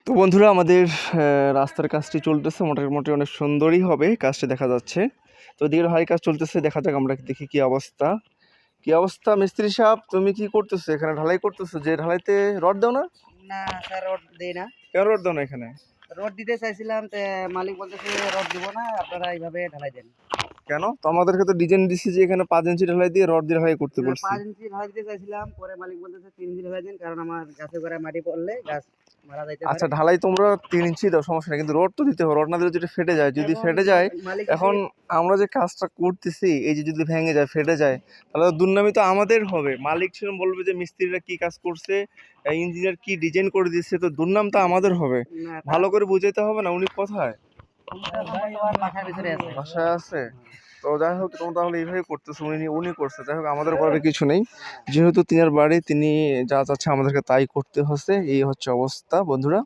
তো বন্ধুরা আমাদের রাস্তার কাজটি চলতেছে, মোটামুটি অনেক সুন্দরই হবে কাজটি দেখা যাচ্ছে। তো এদিকে ভাই কাজ চলতেছে, দেখা যাক আমরা দেখি কি অবস্থা। কি অবস্থা মিস্ত্রি সাহেব, তুমি কি করতেছো এখানে? ঢালাই করতেছো? যে ঢালাইতে রড দাও না? না স্যার, রড দেই না। কেন রড দাও না এখানে? রড দিতে চাইছিলাম, মালিক বলতেছে রড দিব না, আপনারা এইভাবে ঢালাই দেন। কেন? তো আমাদেরকে তো ডিজাইন দিছি যে এখানে 5 ইঞ্চি ঢালাই দিয়ে রড দিয়ে ঢালাই করতে না, বলছি। 5 ইঞ্চি ঢালাই দিতে চাইছিলাম, পরে মালিক বলতেছে 3 ইঞ্চি ঢালাই দিন, কারণ আমার গাছে গোড়ায় মাটি পড়লে গাছ মারা যাইতে পারে। আচ্ছা ঢালাই তোমরা 3 ইঞ্চি দাও, সমস্যা নেই, কিন্তু রড তো দিতে হবে। রড না দিলে যেটা ফেটে যায়, যদি এখন ফেটে যায়, মালিক এখন আমরা যে কাজটা করতেছি এই যে যদি ভেঙে যায়, ফেটে যায়, তাহলে তো দুর্নামি তো আমাদের হবে। মালিক ছিল বলবে যে মিস্ত্রিরা কি কাজ করছে, ইঞ্জিনিয়ার কি ডিজাইন করে দিচ্ছে, তো দুর্নাম তো আমাদের হবে। না, ভালো করে বুঝাইতে হবে না? উনি কোথায়? বাসার ভিতরে আছে। বাসায় আছে? তো যাই হোক, তোমরা তাহলে এইভাবে করতেছো, উনি করছে, যাই হোক আমাদের করার কিছু নেই। যেহেতু তিনার বাড়ি, তিনি যা চাচ্ছে আমাদেরকে তাই করতে হচ্ছে, এই হচ্ছে অবস্থা বন্ধুরা।